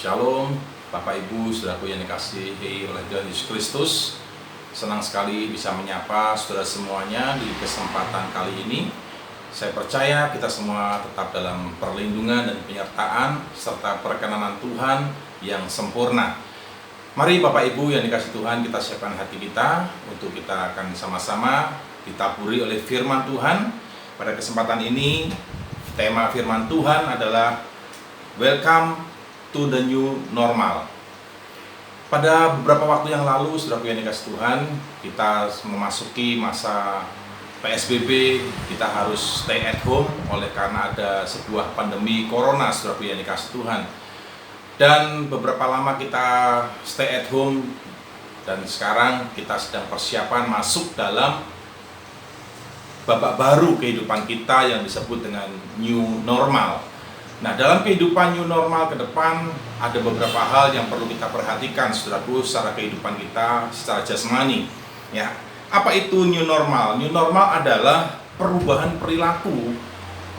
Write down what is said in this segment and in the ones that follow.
Shalom, Bapak Ibu, saudaraku yang dikasihi oleh Tuhan Yesus Kristus. Senang sekali bisa menyapa saudara semuanya di kesempatan kali ini. Saya percaya kita semua tetap dalam perlindungan dan penyertaan serta perkenanan Tuhan yang sempurna. Mari Bapak Ibu yang dikasihi Tuhan, kita siapkan hati kita untuk kita akan sama-sama ditaburi oleh firman Tuhan. Pada kesempatan ini, tema firman Tuhan adalah Welcome to the New Normal. Pada beberapa waktu yang lalu, saudaraku yang dikasihi Tuhan, kita memasuki masa PSBB, kita harus stay at home oleh karena ada sebuah pandemi corona, saudaraku yang dikasihi Tuhan. Dan beberapa lama kita stay at home, dan sekarang kita sedang persiapan masuk dalam babak baru kehidupan kita yang disebut dengan new normal. Nah, dalam kehidupan new normal ke depan ada beberapa hal yang perlu kita perhatikan, saudaraku, secara kehidupan kita secara jasmani. Ya, apa itu new normal? New normal adalah perubahan perilaku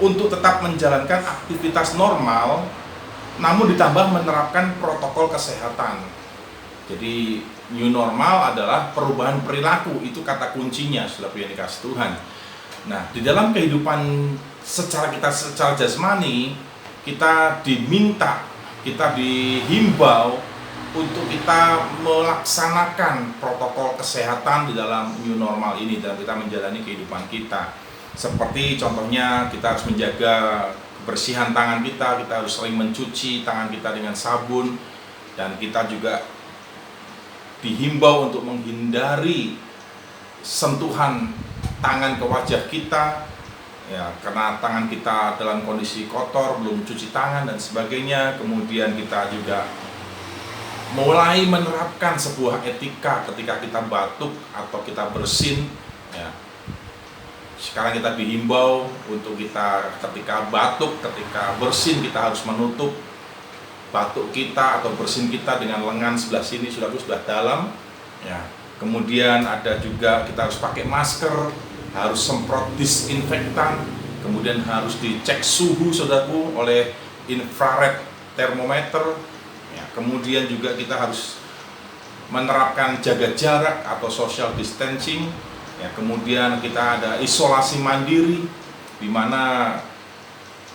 untuk tetap menjalankan aktivitas normal, namun ditambah menerapkan protokol kesehatan. Jadi new normal adalah perubahan perilaku, itu kata kuncinya, saudaraku yang dikasihi Tuhan. Nah, di dalam kehidupan secara jasmani, kita diminta, kita dihimbau untuk kita melaksanakan protokol kesehatan di dalam new normal ini dalam kita menjalani kehidupan kita. Seperti contohnya kita harus menjaga kebersihan tangan kita harus sering mencuci tangan kita dengan sabun, dan kita juga dihimbau untuk menghindari sentuhan tangan ke wajah kita, ya, karena tangan kita dalam kondisi kotor, belum cuci tangan dan sebagainya. Kemudian kita juga mulai menerapkan sebuah etika ketika kita batuk atau kita bersin, ya. Sekarang kita dihimbau untuk kita ketika batuk, ketika bersin, kita harus menutup batuk kita atau bersin kita dengan lengan sebelah sini sudah dalam, ya. Kemudian ada juga kita harus pakai masker, harus semprot disinfektan, kemudian harus dicek suhu, saudaraku, oleh infrared thermometer, ya. Kemudian juga kita harus menerapkan jaga jarak atau social distancing, ya. Kemudian kita ada isolasi mandiri, di mana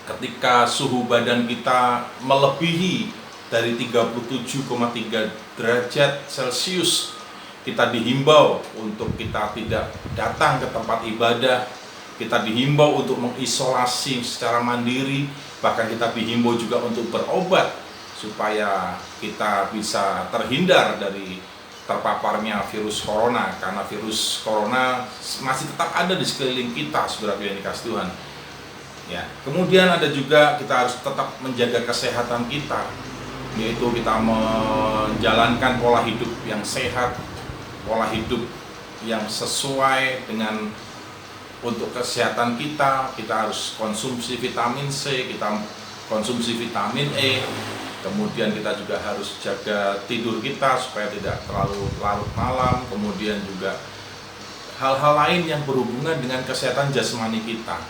ketika suhu badan kita melebihi dari 37,3 derajat Celcius, kita dihimbau untuk kita tidak datang ke tempat ibadah, kita dihimbau untuk mengisolasi secara mandiri, bahkan kita dihimbau juga untuk berobat supaya kita bisa terhindar dari terpaparnya virus corona, karena virus corona masih tetap ada di sekeliling kita, saudara yang dikasihi Tuhan. Ya, kemudian ada juga kita harus tetap menjaga kesehatan kita, yaitu kita menjalankan pola hidup yang sehat, pola hidup yang sesuai dengan untuk kesehatan kita. Kita harus konsumsi vitamin C, kita konsumsi vitamin E, kemudian kita juga harus jaga tidur kita supaya tidak terlalu larut malam, kemudian juga hal-hal lain yang berhubungan dengan kesehatan jasmani kita.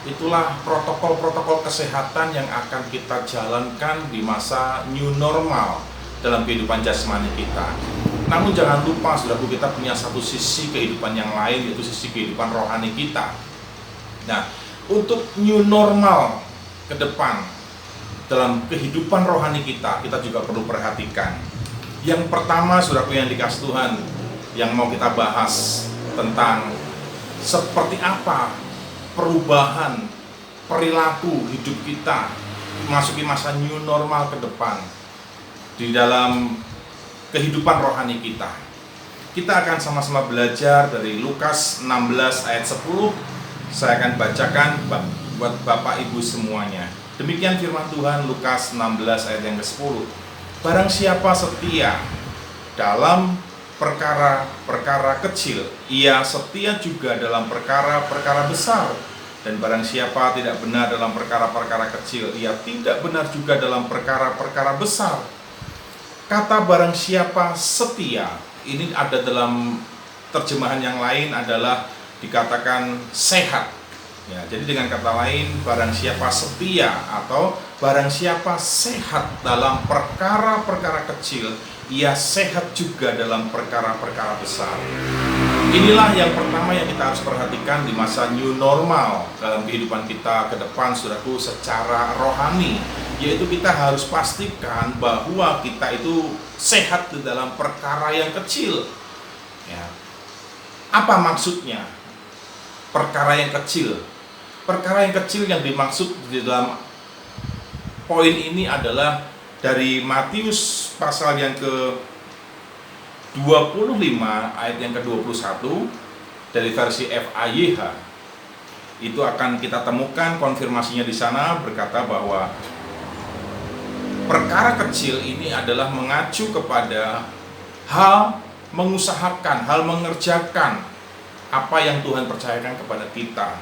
Itulah protokol-protokol kesehatan yang akan kita jalankan di masa new normal dalam kehidupan jasmani kita. Namun jangan lupa, saudaraku, kita punya satu sisi kehidupan yang lain, yaitu sisi kehidupan rohani kita. Nah, untuk new normal ke depan dalam kehidupan rohani kita juga perlu perhatikan. Yang pertama, saudaraku yang dikasihi Tuhan, yang mau kita bahas tentang seperti apa perubahan perilaku hidup kita memasuki masa new normal ke depan di dalam kehidupan rohani kita. Kita akan sama-sama belajar dari Lukas 16 ayat 10. Saya akan bacakan buat Bapak Ibu semuanya. Demikian firman Tuhan, Lukas 16 ayat yang ke-10. Barang siapa setia dalam perkara-perkara kecil, ia setia juga dalam perkara-perkara besar. Dan barang siapa tidak benar dalam perkara-perkara kecil, ia tidak benar juga dalam perkara-perkara besar. Kata barang siapa setia, ini ada dalam terjemahan yang lain adalah dikatakan sehat. Ya, jadi dengan kata lain, barang siapa setia atau barang siapa sehat dalam perkara-perkara kecil, ia sehat juga dalam perkara-perkara besar. Inilah yang pertama yang kita harus perhatikan di masa new normal dalam kehidupan kita ke depan, saudaraku, secara rohani, yaitu kita harus pastikan bahwa kita itu sehat di dalam perkara yang kecil. Ya. Apa maksudnya? Perkara yang kecil. Perkara yang kecil yang dimaksud di dalam poin ini adalah dari Matius pasal yang ke 25 ayat yang ke-21 dari versi FAYH. Itu akan kita temukan konfirmasinya di sana, berkata bahwa perkara kecil ini adalah mengacu kepada hal mengusahakan, hal mengerjakan apa yang Tuhan percayakan kepada kita.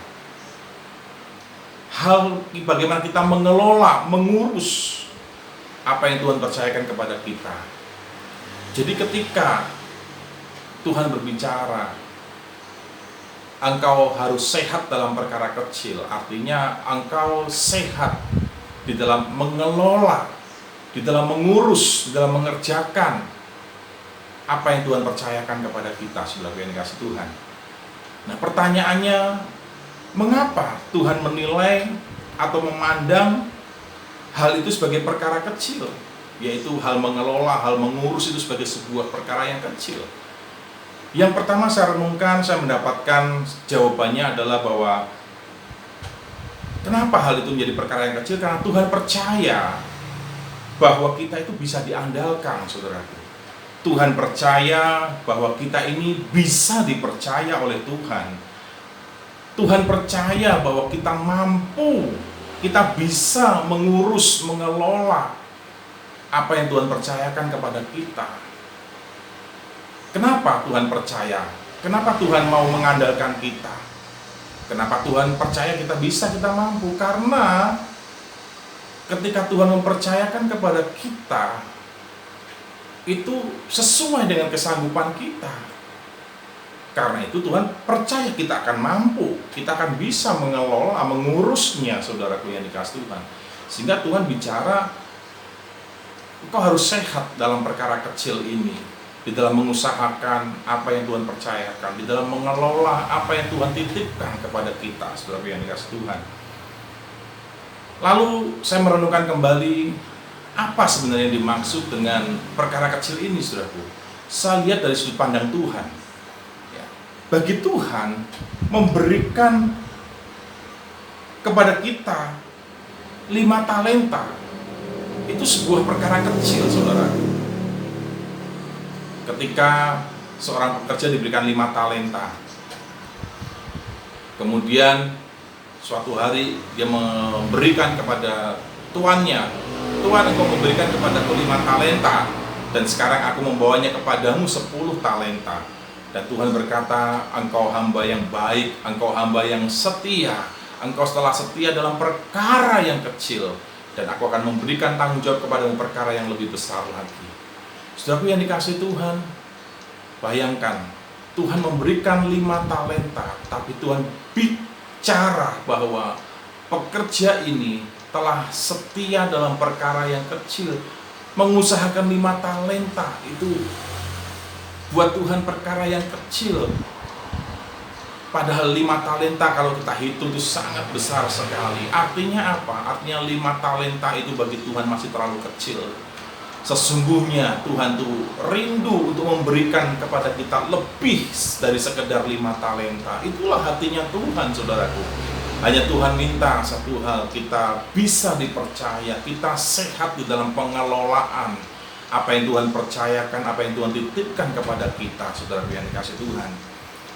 Hal bagaimana kita mengelola, mengurus apa yang Tuhan percayakan kepada kita. Jadi ketika Tuhan berbicara, engkau harus sehat dalam perkara kecil, artinya engkau sehat di dalam mengelola, di dalam mengurus, di dalam mengerjakan apa yang Tuhan percayakan kepada kita sebagai yang dikasih Tuhan. Nah, pertanyaannya, mengapa Tuhan menilai atau memandang hal itu sebagai perkara kecil, yaitu hal mengelola, hal mengurus itu sebagai sebuah perkara yang kecil? Yang pertama saya renungkan, saya mendapatkan jawabannya adalah bahwa kenapa hal itu menjadi perkara yang kecil? Karena Tuhan percaya bahwa kita itu bisa diandalkan, saudaraku. Tuhan percaya bahwa kita ini bisa dipercaya oleh Tuhan. Tuhan percaya bahwa kita mampu, kita bisa mengurus, mengelola apa yang Tuhan percayakan kepada kita. Kenapa Tuhan percaya? Kenapa Tuhan mau mengandalkan kita? Kenapa Tuhan percaya kita bisa, kita mampu? Karena ketika Tuhan mempercayakan kepada kita, itu sesuai dengan kesanggupan kita. Karena itu Tuhan percaya kita akan mampu, kita akan bisa mengelola, mengurusnya, saudaraku yang dikasih Tuhan. Sehingga Tuhan bicara, engkau harus sehat dalam perkara kecil ini, di dalam mengusahakan apa yang Tuhan percayakan, di dalam mengelola apa yang Tuhan titipkan kepada kita, saudaraku yang dikasih Tuhan. Lalu saya merenungkan kembali, apa sebenarnya dimaksud dengan perkara kecil ini, saudaraku? Saya lihat dari sudut pandang Tuhan. Bagi Tuhan memberikan kepada kita 5 talenta itu sebuah perkara kecil, saudara. Ketika seorang pekerja diberikan 5 talenta, kemudian suatu hari dia memberikan kepada tuannya, Tuhan, engkau memberikan kepadaku 5 talenta, dan sekarang aku membawanya kepadamu 10 talenta. Dan Tuhan berkata, engkau hamba yang baik, engkau hamba yang setia, engkau setelah setia dalam perkara yang kecil, dan aku akan memberikan tanggung jawab kepadamu perkara yang lebih besar lagi. Saudaraku yang dikasih Tuhan, bayangkan, Tuhan memberikan 5 talenta, tapi Tuhan bicara bahwa pekerja ini telah setia dalam perkara yang kecil, mengusahakan 5 talenta, itu buat Tuhan perkara yang kecil. Padahal 5 talenta kalau kita hitung itu sangat besar sekali. Artinya apa? Artinya 5 talenta itu bagi Tuhan masih terlalu kecil. Sesungguhnya Tuhan tuh rindu untuk memberikan kepada kita lebih dari sekedar 5 talenta. Itulah hatinya Tuhan, saudaraku. Hanya Tuhan minta satu hal, kita bisa dipercaya, kita sehat di dalam pengelolaan apa yang Tuhan percayakan, apa yang Tuhan titipkan kepada kita, saudara yang dikasih Tuhan.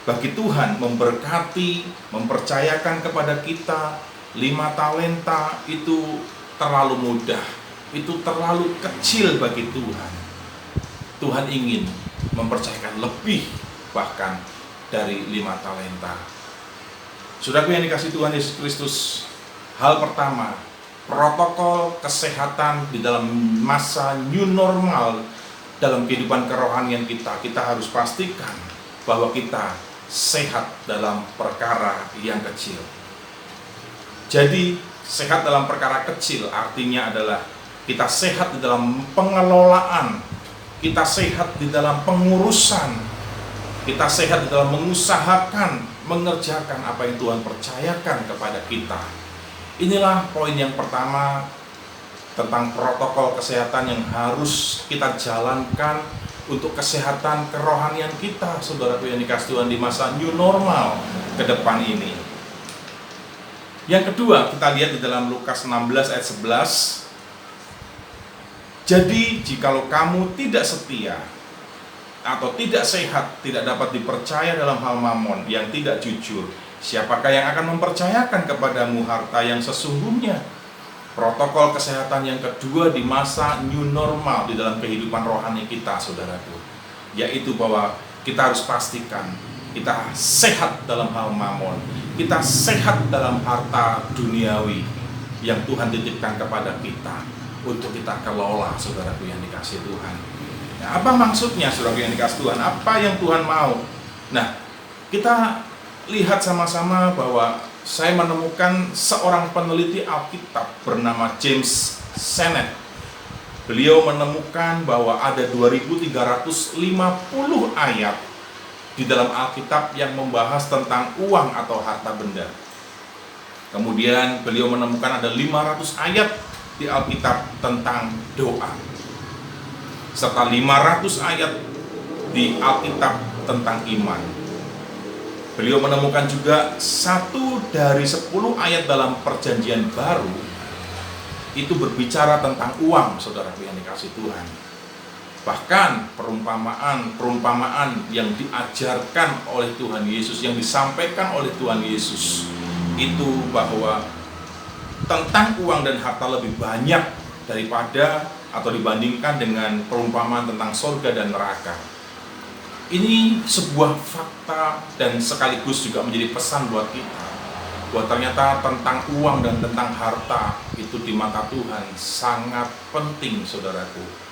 Bagi Tuhan memberkati, mempercayakan kepada kita 5 talenta itu terlalu mudah, itu terlalu kecil bagi Tuhan. Tuhan ingin mempercayakan lebih bahkan dari 5 talenta. Saudara yang dikasih Tuhan Yesus Kristus, hal pertama, protokol kesehatan di dalam masa new normal dalam kehidupan kerohanian kita harus pastikan bahwa kita sehat dalam perkara yang kecil. Jadi sehat dalam perkara kecil artinya adalah kita sehat di dalam pengelolaan, kita sehat di dalam pengurusan, kita sehat di dalam mengusahakan, mengerjakan apa yang Tuhan percayakan kepada kita. Inilah poin yang pertama tentang protokol kesehatan yang harus kita jalankan untuk kesehatan kerohanian kita, saudaraku yang dikasihi Tuhan, di masa new normal ke depan ini. Yang kedua, kita lihat di dalam Lukas 16 ayat 11. Jadi, jikalau kamu tidak setia atau tidak sehat, tidak dapat dipercaya dalam hal mamon yang tidak jujur, siapakah yang akan mempercayakan kepadamu harta yang sesungguhnya? Protokol kesehatan yang kedua di masa new normal di dalam kehidupan rohani kita, saudaraku, yaitu bahwa kita harus pastikan kita sehat dalam hal mamon, kita sehat dalam harta duniawi yang Tuhan titipkan kepada kita untuk kita kelola, saudaraku yang dikasihi Tuhan. Nah, apa maksudnya, saudaraku yang dikasihi Tuhan? Apa yang Tuhan mau? Nah, kita lihat sama-sama bahwa saya menemukan seorang peneliti Alkitab bernama James Sennett. Beliau menemukan bahwa ada 2350 ayat di dalam Alkitab yang membahas tentang uang atau harta benda. Kemudian beliau menemukan ada 500 ayat di Alkitab tentang doa, serta 500 ayat di Alkitab tentang iman. Beliau menemukan juga 1 dari 10 ayat dalam Perjanjian Baru itu berbicara tentang uang, saudaraku yang dikasihi Tuhan. Bahkan perumpamaan yang diajarkan oleh Tuhan Yesus, yang disampaikan oleh Tuhan Yesus, itu bahwa tentang uang dan harta lebih banyak daripada atau dibandingkan dengan perumpamaan tentang surga dan neraka. Ini sebuah fakta dan sekaligus juga menjadi pesan buat kita, bahwa ternyata tentang uang dan tentang harta itu di mata Tuhan sangat penting, saudaraku.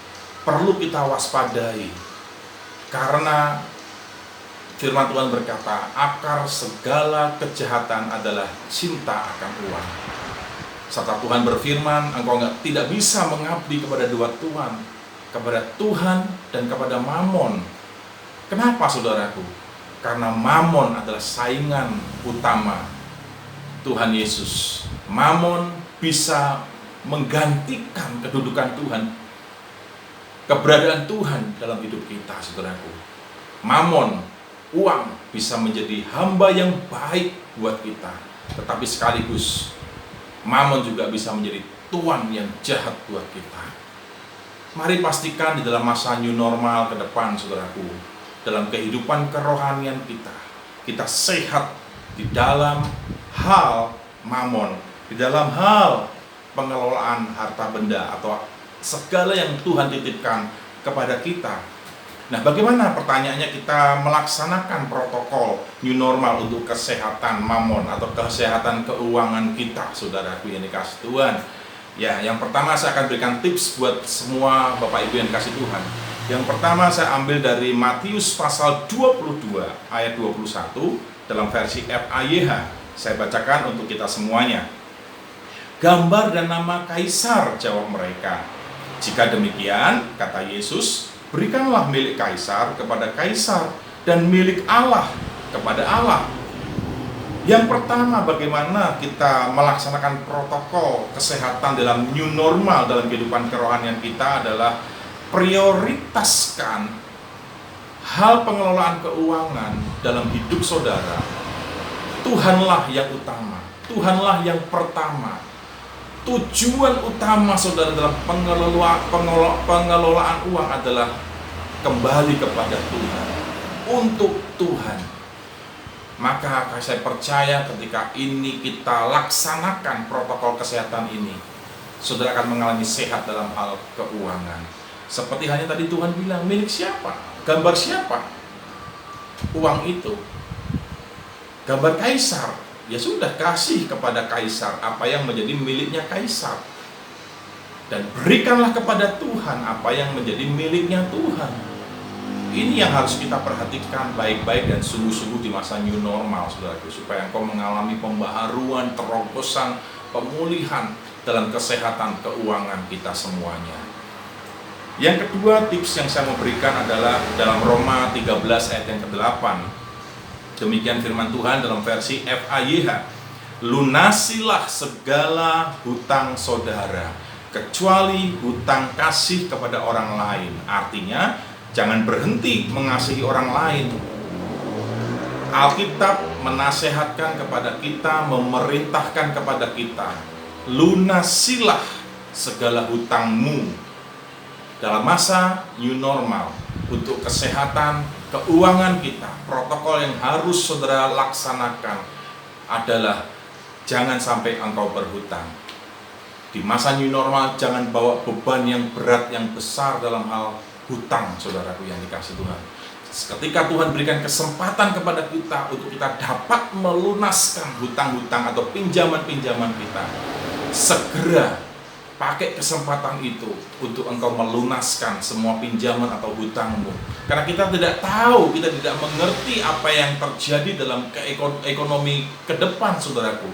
Perlu kita waspadai, karena firman Tuhan berkata, akar segala kejahatan adalah cinta akan uang. Serta Tuhan berfirman, engkau tidak bisa mengabdi kepada dua Tuhan, kepada Tuhan dan kepada mamon. Kenapa, saudaraku? Karena mamon adalah saingan utama Tuhan Yesus. Mamon bisa menggantikan kedudukan Tuhan, keberadaan Tuhan dalam hidup kita, saudaraku. Mamon, uang, bisa menjadi hamba yang baik buat kita, tetapi sekaligus mamon juga bisa menjadi tuan yang jahat buat kita. Mari pastikan di dalam masa new normal ke depan, saudaraku, dalam kehidupan kerohanian kita sehat di dalam hal mamon, di dalam hal pengelolaan harta benda atau segala yang Tuhan titipkan kepada kita. Nah, bagaimana pertanyaannya kita melaksanakan protokol new normal untuk kesehatan mamon atau kesehatan keuangan kita, saudaraku yang dikasihi Tuhan? Ya, yang pertama saya akan berikan tips buat semua Bapak Ibu yang dikasihi Tuhan. Yang pertama saya ambil dari Matius pasal 22 ayat 21 dalam versi FAYH. Saya bacakan untuk kita semuanya. Gambar dan nama kaisar, jawab mereka. Jika demikian, kata Yesus, berikanlah milik kaisar kepada kaisar dan milik Allah kepada Allah. Yang pertama, bagaimana kita melaksanakan protokol kesehatan dalam new normal dalam kehidupan kerohanian kita adalah prioritaskan hal pengelolaan keuangan dalam hidup saudara. Tuhanlah yang utama, Tuhanlah yang pertama. Tujuan utama saudara dalam pengelolaan uang adalah kembali kepada Tuhan, untuk Tuhan. Maka saya percaya ketika ini kita laksanakan protokol kesehatan ini, saudara akan mengalami sehat dalam hal keuangan. Seperti hanya tadi Tuhan bilang, milik siapa? Gambar siapa? Uang itu. Gambar kaisar. Ya sudah, kasih kepada kaisar apa yang menjadi miliknya kaisar. Dan berikanlah kepada Tuhan apa yang menjadi miliknya Tuhan. Ini yang harus kita perhatikan baik-baik dan sungguh-sungguh di masa new normal, saudaraku, supaya engkau mengalami pembaharuan, terobosan pemulihan dalam kesehatan keuangan kita semuanya. Yang kedua, tips yang saya mau berikan adalah dalam Roma 13 ayat yang ke-8. Demikian firman Tuhan dalam versi FAYH. Lunasilah segala hutang saudara, kecuali hutang kasih kepada orang lain. Artinya, jangan berhenti mengasihi orang lain. Alkitab menasehatkan kepada kita, memerintahkan kepada kita, lunasilah segala hutangmu dalam masa new normal untuk kesehatan keuangan kita. Protokol yang harus saudara laksanakan adalah jangan sampai engkau berhutang. Di masa new normal jangan bawa beban yang berat, yang besar dalam hal hutang, saudaraku yang dikasih Tuhan. Ketika Tuhan berikan kesempatan kepada kita untuk kita dapat melunaskan hutang-hutang atau pinjaman-pinjaman kita, segera pakai kesempatan itu untuk engkau melunaskan semua pinjaman atau hutangmu. Karena kita tidak tahu, kita tidak mengerti apa yang terjadi dalam ekonomi ke depan, saudaraku.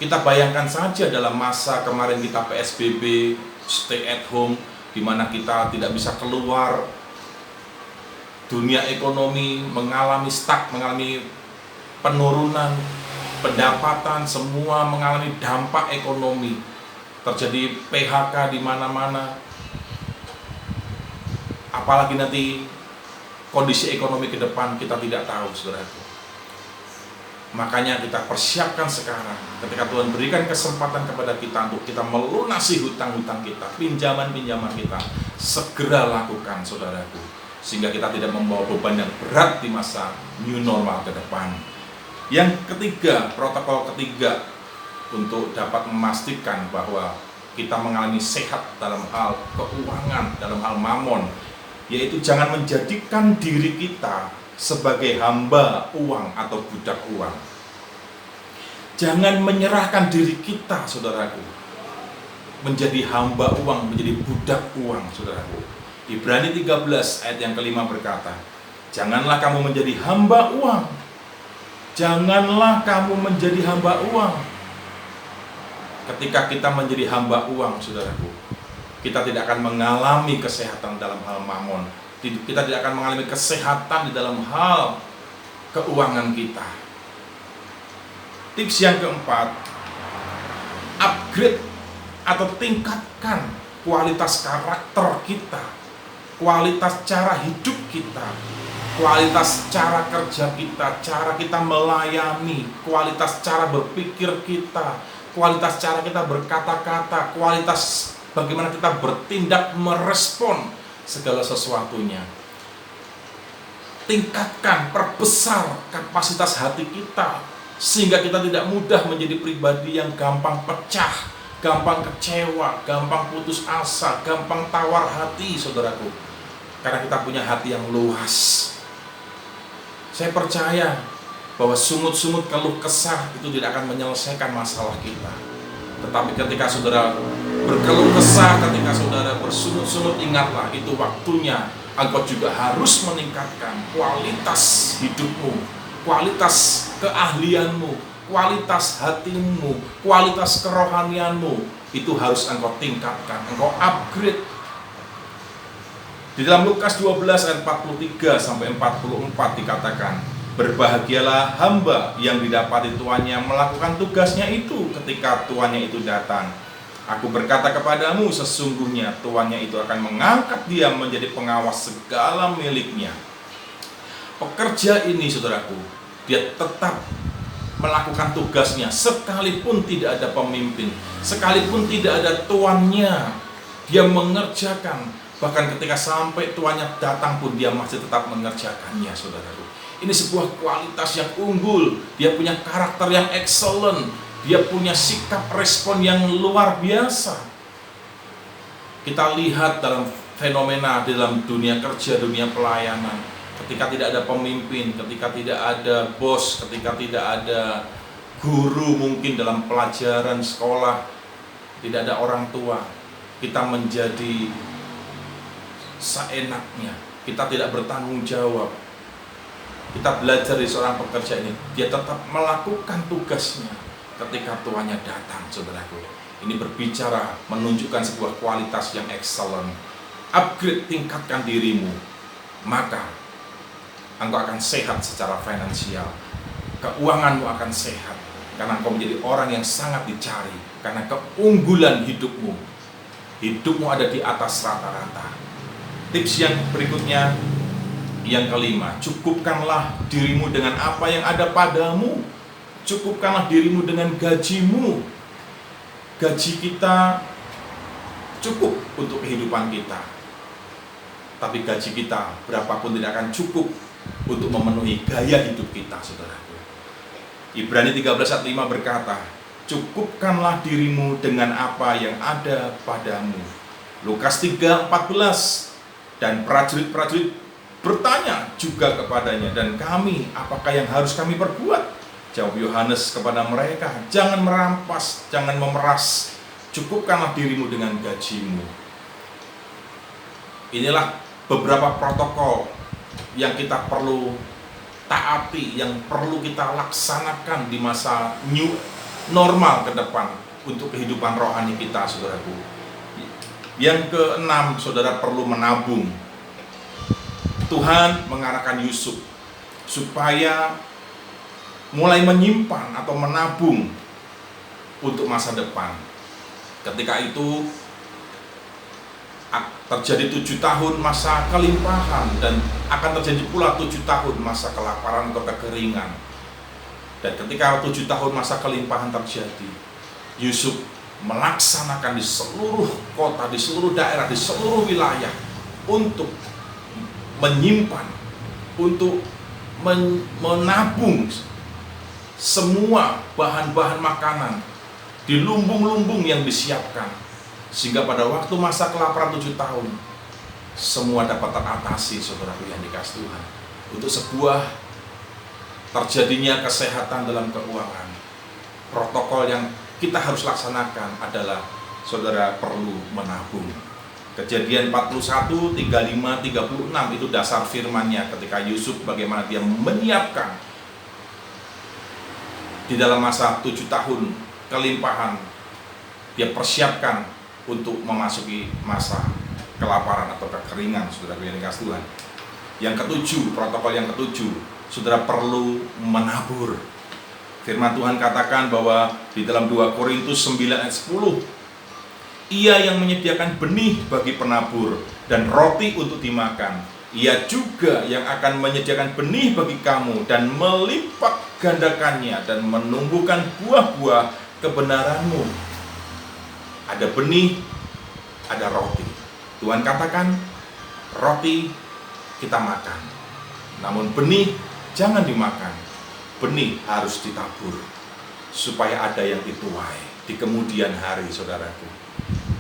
Kita bayangkan saja dalam masa kemarin kita PSBB, stay at home, di mana kita tidak bisa keluar. Dunia ekonomi mengalami stuck, mengalami penurunan, pendapatan, semua mengalami dampak ekonomi. Terjadi PHK di mana-mana. Apalagi nanti kondisi ekonomi ke depan kita tidak tahu, saudaraku. Makanya kita persiapkan sekarang. Ketika Tuhan berikan kesempatan kepada kita untuk kita melunasi hutang-hutang kita, pinjaman-pinjaman kita, segera lakukan, saudaraku. Sehingga kita tidak membawa beban yang berat di masa new normal ke depan. Yang ketiga, protokol ketiga untuk dapat memastikan bahwa kita mengalami sehat dalam hal keuangan, dalam hal mamon, yaitu jangan menjadikan diri kita sebagai hamba uang atau budak uang. Jangan menyerahkan diri kita, saudaraku, menjadi hamba uang, menjadi budak uang, saudaraku. Ibrani 13 ayat yang kelima berkata, janganlah kamu menjadi hamba uang. Janganlah kamu menjadi hamba uang. Ketika kita menjadi hamba uang, saudaraku, kita tidak akan mengalami kesehatan dalam hal mamon. Kita tidak akan mengalami kesehatan di dalam hal keuangan kita. Tips yang keempat, upgrade atau tingkatkan kualitas karakter kita, kualitas cara hidup kita, kualitas cara kerja kita, cara kita melayani, kualitas cara berpikir kita, kualitas cara kita berkata-kata, kualitas bagaimana kita bertindak merespon segala sesuatunya. Tingkatkan, perbesar kapasitas hati kita, sehingga kita tidak mudah menjadi pribadi yang gampang pecah, gampang kecewa, gampang putus asa, gampang tawar hati, saudaraku. Karena kita punya hati yang luas. Saya percaya bahwa sungut-sungut keluh kesah itu tidak akan menyelesaikan masalah kita. Tetapi ketika saudara berkeluh kesah, ketika saudara bersungut-sungut, ingatlah itu waktunya engkau juga harus meningkatkan kualitas hidupmu, kualitas keahlianmu, kualitas hatimu, kualitas kerohanianmu. Itu harus engkau tingkatkan, engkau upgrade. Di dalam Lukas 12 ayat 43 sampai 44 dikatakan, berbahagialah hamba yang didapati tuannya melakukan tugasnya itu ketika tuannya itu datang. Aku berkata kepadamu, sesungguhnya tuannya itu akan mengangkat dia menjadi pengawas segala miliknya. Pekerja ini, saudaraku, dia tetap melakukan tugasnya sekalipun tidak ada pemimpin, sekalipun tidak ada tuannya, dia mengerjakan. Bahkan ketika sampai tuannya datang pun dia masih tetap mengerjakannya, saudaraku. Ini sebuah kualitas yang unggul. Dia punya karakter yang excellent. Dia punya sikap respon yang luar biasa. Kita lihat dalam fenomena dalam dunia kerja, dunia pelayanan. Ketika tidak ada pemimpin, ketika tidak ada bos, ketika tidak ada guru mungkin dalam pelajaran sekolah, tidak ada orang tua, kita menjadi seenaknya, kita tidak bertanggung jawab. Kita belajar dari seorang pekerja ini, dia tetap melakukan tugasnya, ketika tuannya datang, saudaraku. Ini berbicara, menunjukkan sebuah kualitas yang excellent. Upgrade, tingkatkan dirimu, maka engkau akan sehat secara finansial. Keuanganmu akan sehat, karena engkau menjadi orang yang sangat dicari, karena keunggulan hidupmu. Hidupmu ada di atas rata-rata. Tips yang berikutnya, yang kelima, cukupkanlah dirimu dengan apa yang ada padamu. Cukupkanlah dirimu dengan gajimu. Gaji kita cukup untuk kehidupan kita, tapi gaji kita berapapun tidak akan cukup untuk memenuhi gaya hidup kita, saudaraku. Ibrani 13 ayat 5 berkata, cukupkanlah dirimu dengan apa yang ada padamu. Lukas 3:14, dan prajurit-prajurit bertanya juga kepadanya, dan kami, apakah yang harus kami perbuat? Jawab Yohanes kepada mereka, jangan merampas, jangan memeras, cukupkanlah dirimu dengan gajimu. Inilah beberapa protokol yang kita perlu taati, yang perlu kita laksanakan di masa new normal ke depan untuk kehidupan rohani kita, saudaraku. Yang keenam, saudara perlu menabung. Tuhan mengarahkan Yusuf supaya mulai menyimpan atau menabung untuk masa depan. Ketika itu terjadi 7 tahun masa kelimpahan, dan akan terjadi pula 7 tahun masa kelaparan atau kekeringan. Dan ketika 7 tahun masa kelimpahan terjadi, Yusuf melaksanakan di seluruh kota, di seluruh daerah, di seluruh wilayah untuk menyimpan, untuk menabung semua bahan-bahan makanan di lumbung-lumbung yang disiapkan, sehingga pada waktu masa kelaparan 7 tahun semua dapat teratasi, saudaraku yang dikasihi Tuhan. Untuk sebuah terjadinya kesehatan dalam keuangan, protokol yang kita harus laksanakan adalah, saudara, perlu menabung. Kejadian 41, 35, 36 itu dasar firman-Nya ketika Yusuf bagaimana dia menyiapkan di dalam masa 7 tahun kelimpahan, dia persiapkan untuk memasuki masa kelaparan atau kekeringan, saudara yang dikasihi Tuhan. Yang ketujuh, protokol yang ketujuh, saudara perlu menabur. Firman Tuhan katakan bahwa di dalam 2 Korintus 9 ayat 10, Ia yang menyediakan benih bagi penabur dan roti untuk dimakan, Ia juga yang akan menyediakan benih bagi kamu dan melipat gandakannya dan menumbuhkan buah-buah kebenaranmu. Ada benih, ada roti. Tuhan katakan, roti kita makan, namun benih jangan dimakan. Benih harus ditabur supaya ada yang dituai di kemudian hari, saudaraku.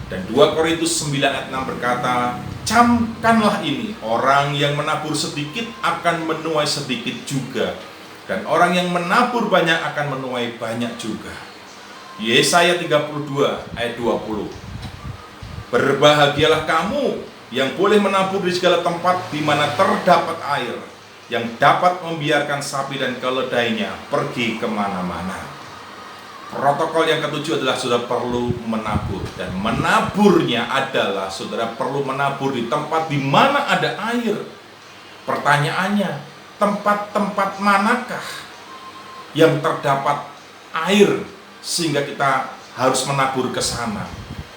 Dan 2 Korintus 9 ayat 6 berkata, camkanlah ini, orang yang menabur sedikit akan menuai sedikit juga, dan orang yang menabur banyak akan menuai banyak juga. Yesaya 32 ayat 20, berbahagialah kamu yang boleh menabur di segala tempat di mana terdapat air, yang dapat membiarkan sapi dan keledainya pergi kemana-mana. Protokol yang ketujuh adalah saudara perlu menabur, dan menaburnya adalah saudara perlu menabur di tempat di mana ada air. Pertanyaannya, tempat-tempat manakah yang terdapat air sehingga kita harus menabur ke sana,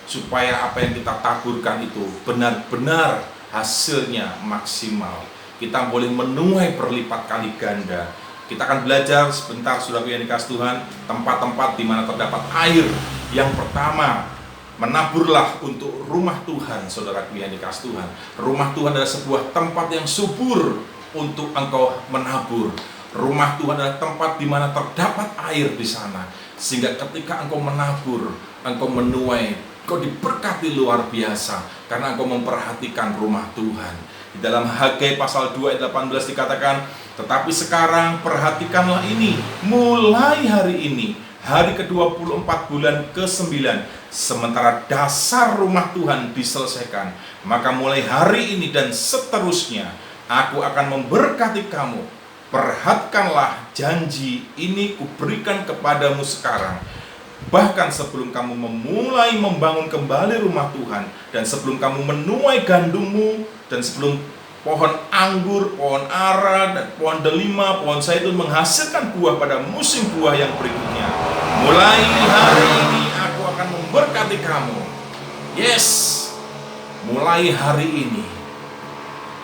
supaya apa yang kita taburkan itu benar-benar hasilnya maksimal. Kita boleh menuai berlipat kali ganda. Kita akan belajar sebentar, saudara yang dikasihi Tuhan, tempat-tempat di mana terdapat air. Yang pertama, menaburlah untuk rumah Tuhan, saudaraku yang dikasihi Tuhan. Rumah Tuhan adalah sebuah tempat yang subur untuk engkau menabur. Rumah Tuhan adalah tempat di mana terdapat air di sana, sehingga ketika engkau menabur, engkau menuai, engkau diberkati luar biasa, karena engkau memperhatikan rumah Tuhan. Di dalam Hagai pasal 2 ayat 18 dikatakan, tetapi sekarang perhatikanlah ini, mulai hari ini, hari ke-24 bulan ke-9, sementara dasar rumah Tuhan diselesaikan, maka mulai hari ini dan seterusnya, aku akan memberkati kamu. Perhatikanlah janji ini kuberikan kepadamu sekarang, bahkan sebelum kamu memulai membangun kembali rumah Tuhan, dan sebelum kamu menuai gandummu, dan sebelum pohon anggur, pohon ara, dan pohon delima, pohon zaitun menghasilkan buah pada musim buah yang berikutnya. Mulai hari ini aku akan memberkati kamu. Yes, mulai hari ini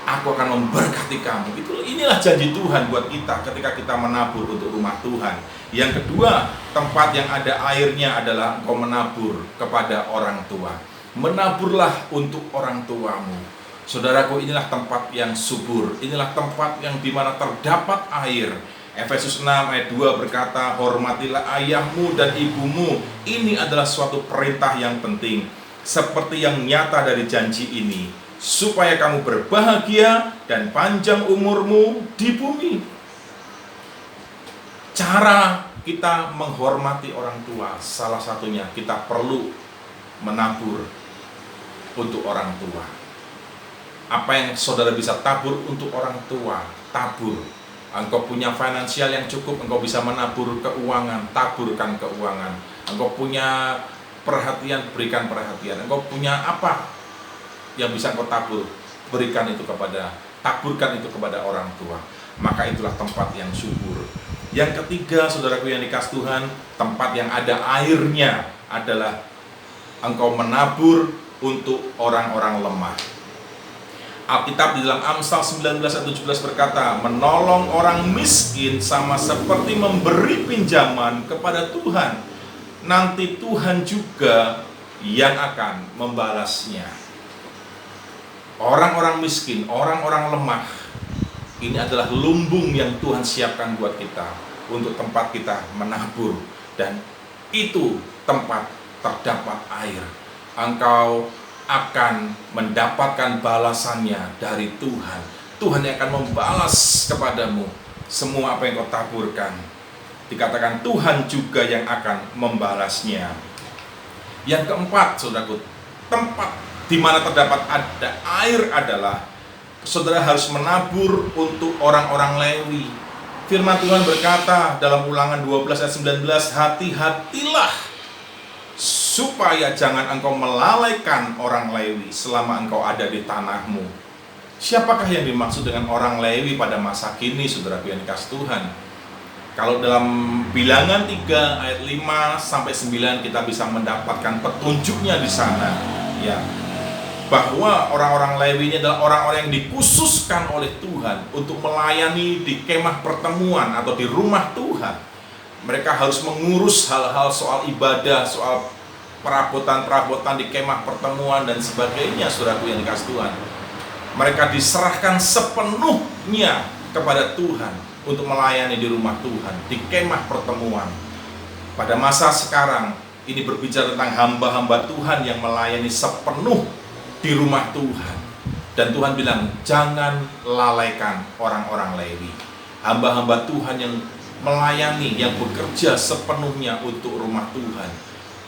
aku akan memberkati kamu. Inilah janji Tuhan buat kita ketika kita menabur untuk rumah Tuhan. Yang kedua, tempat yang ada airnya adalah engkau menabur kepada orang tua. Menaburlah untuk orang tuamu. Saudaraku, inilah tempat yang subur. Inilah tempat yang dimana terdapat air. Efesus 6 ayat 2 berkata, hormatilah ayahmu dan ibumu. Ini adalah suatu perintah yang penting, seperti yang nyata dari janji ini, supaya kamu berbahagia dan panjang umurmu di bumi. Cara kita menghormati orang tua, salah satunya kita perlu menabur untuk orang tua. Apa yang saudara bisa tabur untuk orang tua, tabur. Engkau punya finansial yang cukup, engkau bisa menabur keuangan, taburkan keuangan. Engkau punya perhatian, berikan perhatian. Engkau punya apa yang bisa engkau tabur, taburkan itu kepada orang tua. Maka itulah tempat yang subur. Yang ketiga, saudaraku yang dikasihi Tuhan, tempat yang ada airnya adalah engkau menabur untuk orang-orang lemah. Alkitab di dalam Amsal 19 ayat 17 berkata, menolong orang miskin sama seperti memberi pinjaman kepada Tuhan. Nanti Tuhan juga yang akan membalasnya. Orang-orang miskin, orang-orang lemah, ini adalah lumbung yang Tuhan siapkan buat kita, untuk tempat kita menabur. Dan itu tempat terdapat air. Engkau akan mendapatkan balasannya dari Tuhan. Tuhan yang akan membalas kepadamu semua apa yang kau taburkan. Dikatakan Tuhan juga yang akan membalasnya. Yang keempat, saudaraku, tempat di mana terdapat ada air adalah saudara harus menabur untuk orang-orang Lewi. Firman Tuhan berkata dalam Ulangan 12 ayat 19, hati-hatilah supaya jangan engkau melalaikan orang Lewi selama engkau ada di tanahmu. Siapakah yang dimaksud dengan orang Lewi pada masa kini, saudaraku yang dikasihi Tuhan? Kalau dalam Bilangan 3 ayat 5 sampai 9 kita bisa mendapatkan petunjuknya di sana, ya, bahwa orang-orang Lewi ini adalah orang-orang yang dikhususkan oleh Tuhan untuk melayani di kemah pertemuan atau di rumah Tuhan. Mereka harus mengurus hal-hal soal ibadah, soal perabotan-perabotan di kemah pertemuan dan sebagainya, saudaraku yang dikasihi Tuhan. Mereka diserahkan sepenuhnya kepada Tuhan untuk melayani di rumah Tuhan, di kemah pertemuan. Pada masa sekarang, ini berbicara tentang hamba-hamba Tuhan yang melayani sepenuh di rumah Tuhan. Dan Tuhan bilang, jangan lalaikan orang-orang Lewi. Hamba-hamba Tuhan yang melayani, yang bekerja sepenuhnya untuk rumah Tuhan,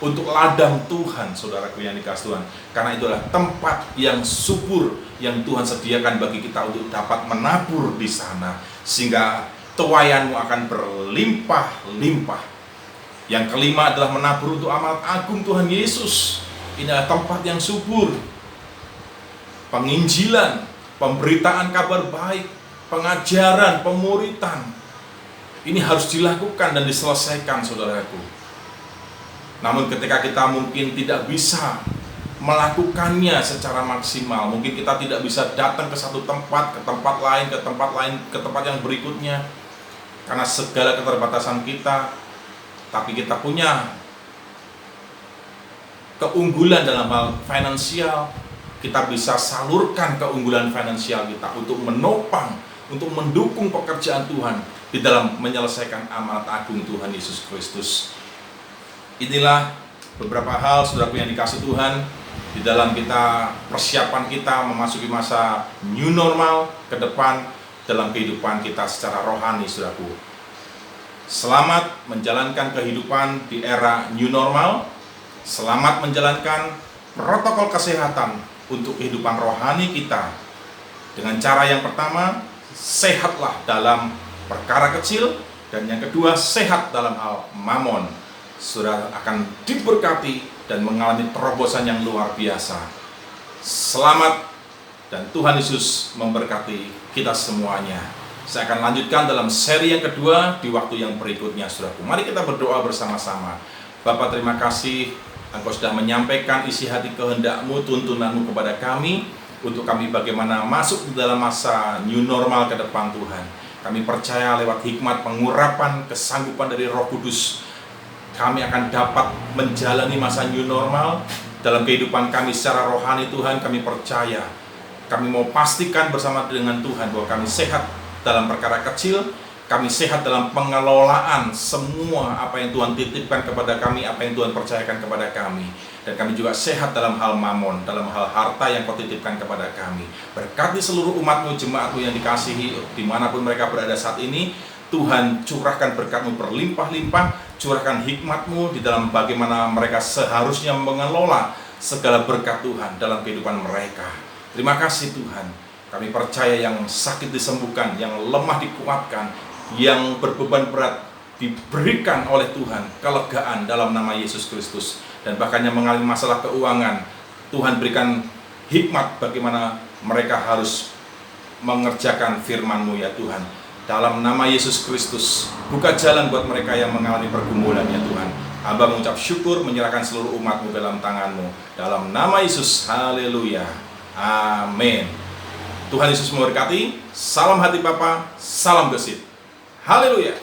untuk ladang Tuhan, saudaraku yang dikasihi Tuhan. Karena itulah tempat yang subur yang Tuhan sediakan bagi kita untuk dapat menabur di sana, sehingga tuaianmu akan berlimpah-limpah. Yang kelima adalah menabur untuk amanat agung Tuhan Yesus. Ini adalah tempat yang subur. Penginjilan, pemberitaan kabar baik, pengajaran, pemuritan, ini harus dilakukan dan diselesaikan, saudaraku. Namun ketika kita mungkin tidak bisa melakukannya secara maksimal, mungkin kita tidak bisa datang ke satu tempat, ke tempat lain, ke tempat lain, ke tempat yang berikutnya, karena segala keterbatasan kita. Tapi kita punya keunggulan dalam hal finansial, kita bisa salurkan keunggulan finansial kita untuk menopang, untuk mendukung pekerjaan Tuhan di dalam menyelesaikan amanat agung Tuhan Yesus Kristus. Inilah beberapa hal, saudaraku yang dikasihi Tuhan, di dalam kita persiapan kita memasuki masa new normal ke depan dalam kehidupan kita secara rohani, saudaraku. Selamat menjalankan kehidupan di era new normal. Selamat menjalankan protokol kesehatan untuk kehidupan rohani kita. Dengan cara yang pertama, sehatlah dalam perkara kecil, dan yang kedua sehat dalam hal mamon. Saudara akan diberkati dan mengalami terobosan yang luar biasa. Selamat, dan Tuhan Yesus memberkati kita semuanya. Saya akan lanjutkan dalam seri yang kedua di waktu yang berikutnya, saudaraku. Mari kita berdoa bersama-sama. Bapa, terima kasih Engkau sudah menyampaikan isi hati kehendak-Mu, tuntunan-Mu kepada kami, untuk kami bagaimana masuk di dalam masa new normal ke depan Tuhan. Kami percaya lewat hikmat pengurapan kesanggupan dari Roh Kudus, kami akan dapat menjalani masa new normal dalam kehidupan kami secara rohani. Tuhan, kami percaya, kami mau pastikan bersama dengan Tuhan bahwa kami sehat dalam perkara kecil, kami sehat dalam pengelolaan semua apa yang Tuhan titipkan kepada kami, apa yang Tuhan percayakan kepada kami. Dan kami juga sehat dalam hal mamon, dalam hal harta yang Kau titipkan kepada kami. Berkati seluruh umat-Mu, jemaat-Mu yang dikasihi, dimanapun mereka berada saat ini. Tuhan, curahkan berkat-Mu berlimpah-limpah, curahkan hikmat-Mu di dalam bagaimana mereka seharusnya mengelola segala berkat Tuhan dalam kehidupan mereka. Terima kasih Tuhan, kami percaya yang sakit disembuhkan, yang lemah dikuatkan, yang berbeban berat diberikan oleh Tuhan kelegaan dalam nama Yesus Kristus. Dan bahkan yang mengalami masalah keuangan, Tuhan berikan hikmat bagaimana mereka harus mengerjakan firman-Mu ya Tuhan. Dalam nama Yesus Kristus, buka jalan buat mereka yang mengalami pergumulan ya Tuhan. Hamba mengucap syukur, menyerahkan seluruh umat-Mu dalam tangan-Mu. Dalam nama Yesus, haleluya, amin. Tuhan Yesus memberkati. Salam hati Bapa, salam gesit. Haleluya.